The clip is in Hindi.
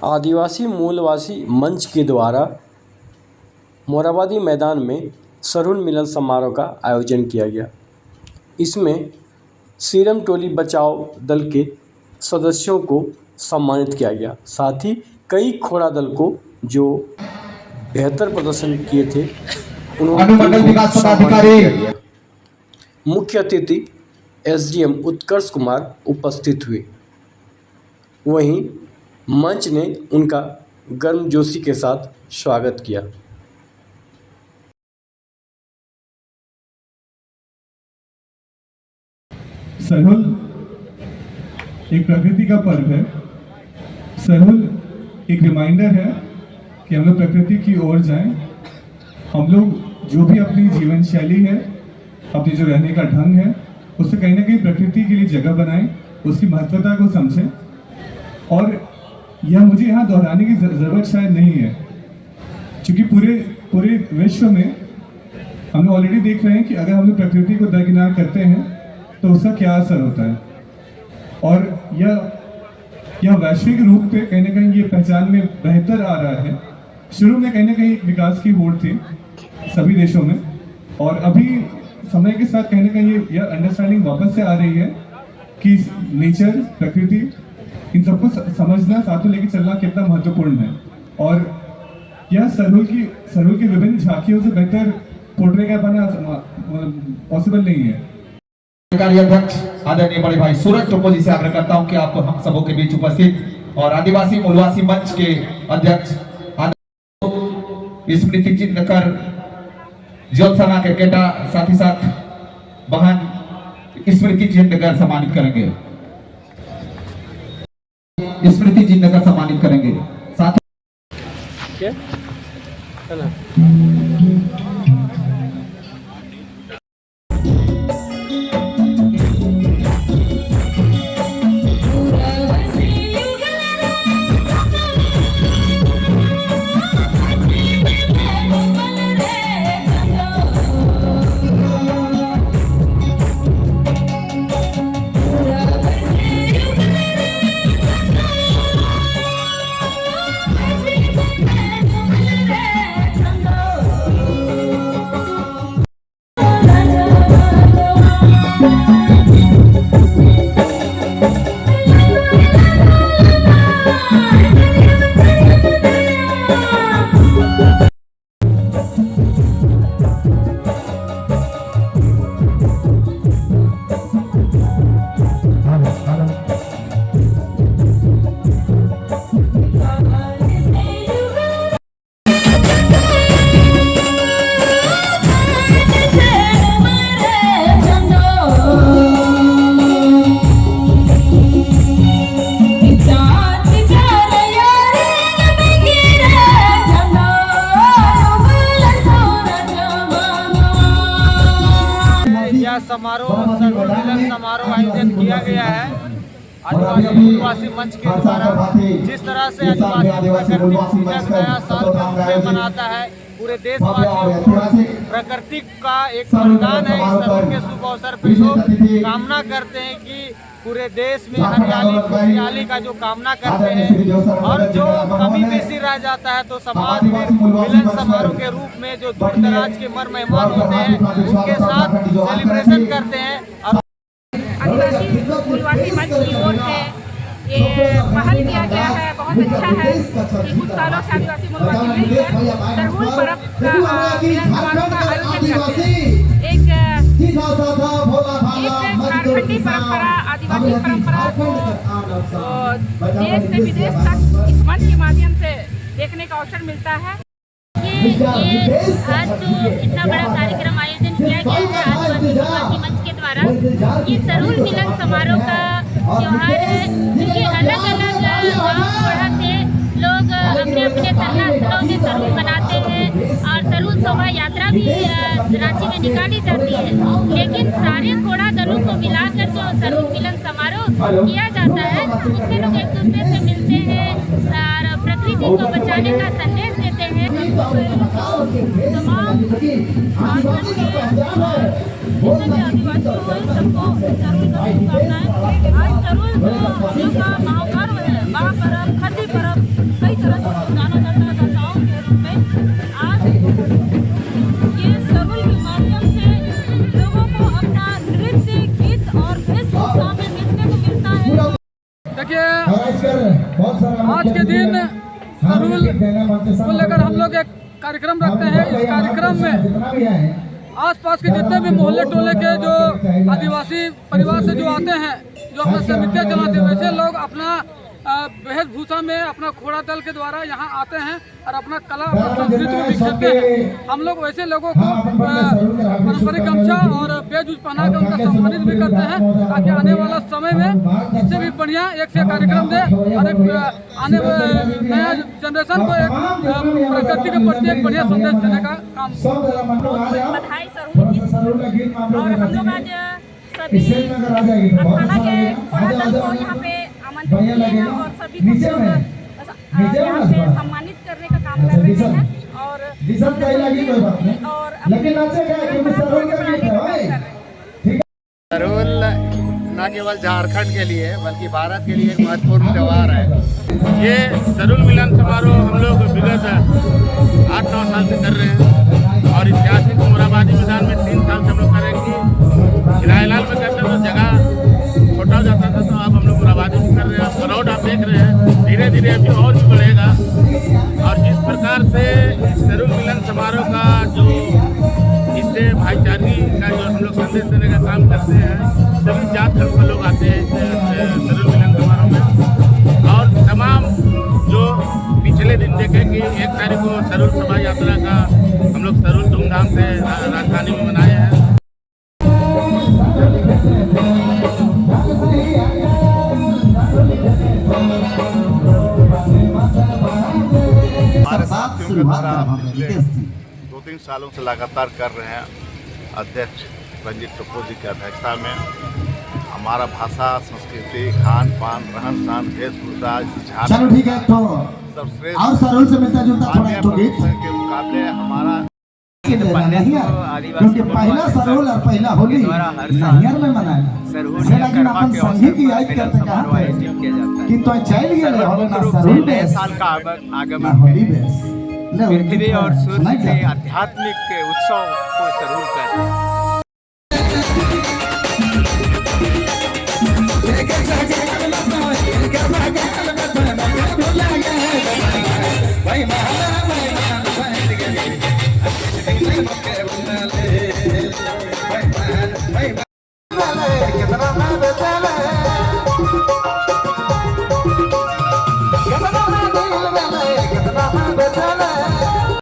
आदिवासी मूलवासी मंच के द्वारा मोरहाबादी मैदान में सरहुल मिलन समारोह का आयोजन किया गया। इसमें सीरम टोली बचाओ दल के सदस्यों को सम्मानित किया गया। साथ ही कई खोड़ा दल को जो बेहतर प्रदर्शन किए थे उन्होंने सम्मानित किया गया। मुख्य अतिथि एसडीएम उत्कर्ष कुमार उपस्थित हुए। वहीं मंच ने उनका गर्मजोशी के साथ स्वागत किया। सरहुल एक प्रकृति का पर्व है। सरहुल एक रिमाइंडर है कि हम लोग प्रकृति की ओर जाएं। हम लोग जो भी अपनी जीवन शैली है, अपनी जो रहने का ढंग है, उससे कहीं ना कहीं प्रकृति के लिए जगह बनाएं, उसकी महत्वता को समझें। और यह मुझे यहाँ दोहराने की ज़रूरत शायद नहीं है, क्योंकि पूरे विश्व में हम लोग ऑलरेडी देख रहे हैं कि अगर हम लोग प्रकृति को दरकिनार करते हैं तो उसका क्या असर होता है। और यह वैश्विक रूप पे कहीं ना कहीं ये पहचान में बेहतर आ रहा है। शुरू में कहीं ना कहीं विकास की होड़ थी सभी देशों में, और अभी समय के साथ कहीं ना कहीं यह अंडरस्टैंडिंग वापस से आ रही है कि नेचर, प्रकृति, इन सबको समझना, साथ में लेके चलना कितना महत्वपूर्ण है। और यह सरहुल की विभिन्न झांकियों से बेहतर पोर्ट्रे कर पाना पॉसिबल नहीं है। अध्यक्ष आदरणीय बड़े भाई सूरज टोपो जी से आग्रह करता हूं कि आपको हम सबों के बीच उपस्थित और आदिवासी मूलवासी मंच के अध्यक्ष स्मृति चिन्ह कर ज्योत्सना के केटा साथ ही साथ बहन स्मृति चिन्ह कर सम्मानित करेंगे। स्मृति चिन्ह कर सम्मानित करेंगे। साथ समारोह सरहुल मिलन समारोह आयोजन किया गया है आदिवासी मूलवासी मंच के द्वारा। जिस तरह से आदिवासी प्रकृति पूजक नया साल का उत्सव मनाता है, पूरे देशवासी प्रकृति का एक वरदान है। इस सरहुल के शुभ अवसर पर लोग कामना करते हैं कि पूरे देश में हरियाली खुशहाली का जो कामना करते हैं, और जो कमी पेशी रह जाता है तो समाज में मिलन समारोह के रूप में जो दूर दराज के मर मेहमान होते हैं उनके साथ सेलिब्रेशन करते हैं। आदिवासी मूलवासी मंच की ओर से ये पहल किया गया है, बहुत अच्छा है कि कुछ सालों से आदिवासी मूलवासी मिलकर सरहुल पर्व का मिलन समारोह का आयोजन करते हैं। एक झारखंडी परंपरा, आदिवासी परंपरा को देश से विदेश तक इस मंच के माध्यम से देखने का अवसर मिलता है। ये आज जो इतना बड़ा कार्यक्रम आयोजन किया गया है आदिवासी मूलवासी मंच के द्वारा, ये सरहुल मिलन समारोह का त्योहार है, क्योंकि अलग अलग गाँव खोड़ा से लोग अपने अपने सरना स्थलों में सरहुल मनाते हैं और सरहुल शोभा यात्रा भी रांची में निकाली जाती है। लेकिन सारे खोड़ा दलों को मिलाकर जो सरहुल मिलन समारोह किया जाता है उसमें लोग एक दूसरे से मिलते हैं और प्रकृति को बचाने का संदेश देते हैं। तमाम आदिवासियों को सबको सरहुल का शुभकामनाएं। आज सरहुल जो का महापर्व है, महापर्व, खदी पर्व आज के दिन सरूल को लेकर हम लोग एक कार्यक्रम रखते हैं। इस कार्यक्रम में आसपास के जितने भी मोहल्ले टोले के जो आदिवासी परिवार से जो आते हैं, जो अपना समितियाँ चलाते हैं, वैसे लोग अपना वेशभूषा में अपना घोड़ा दल के द्वारा यहाँ आते हैं और अपना कला और संस्कृति को बिखेरते हैं। हम लोग वैसे लोगों को पारंपरिक गमछा और बेजूज पहना कर उनका सम्मानित भी करते हैं, ताकि आने वाला समय में इससे भी बढ़िया एक से कार्यक्रम दे और एक आने नया जनरेशन को एक प्रकृति के प्रति एक बढ़िया संदेश देने का काम। बधाई सरूल की। और हम लोग आज सभी अखाड़ा के घोड़ा दल को यहाँ पे आमंत्रित किए हैं और सभी को यहाँ पे सम्मानित करने का काम कर रहे हैं और सरूल न केवल झारखंड के लिए बल्कि भारत के लिए एक महत्वपूर्ण त्यौहार है। ये सरूल मिलन समारोह हम लोग विगत 8-9 साल से कर रहे हैं और ऐतिहासिक मोराबादी मैदान में 3 साल से हम लोग करेंगे। हिलाइलाल में करते तो जगह छोटा हो जाता था, तो अब हम लोग मोराबादी में कर रहे हैं। क्राउड आप देख रहे हैं धीरे धीरे अभी और भी बढ़ेगा। और जिस प्रकार से सरूल मिलन समारोह का जो इससे भाईचारगी का जो हम लोग संदेश देने का काम करते हैं, सभी जात धर्म के लोग आते हैं सरूल मिलन समारोह में। और तमाम जो पिछले दिन देखें कि 1 तारीख को सरूल शोभा यात्रा का हम लोग सरूल धूमधाम से राजधानी में मनाए हैं। हमारे साथियों के द्वारा पिछले 2-3 सालों से लगातार कर रहे हैं। अध्यक्ष रंजीत टोप्पो जी की अध्यक्षता में हमारा भाषा, संस्कृति, खान पान, रहन सहन, वेशभूषा, चलो ठीक है। तो सर्वश्रेष्ठ और सरूल से मिलता जुलता थोड़ा एक गीत के मुकाबले हमारा क्योंकि पहला सरूल और पहला होली नैहर में मनाया, लेकिन अपन संगी की याद करते कहा कि तो चल गए होले ना सरूल में साल का आगमन होली में पृथ्वी और सूर्य के आध्यात्मिक उत्सव को सरूल कहते हैं। कितना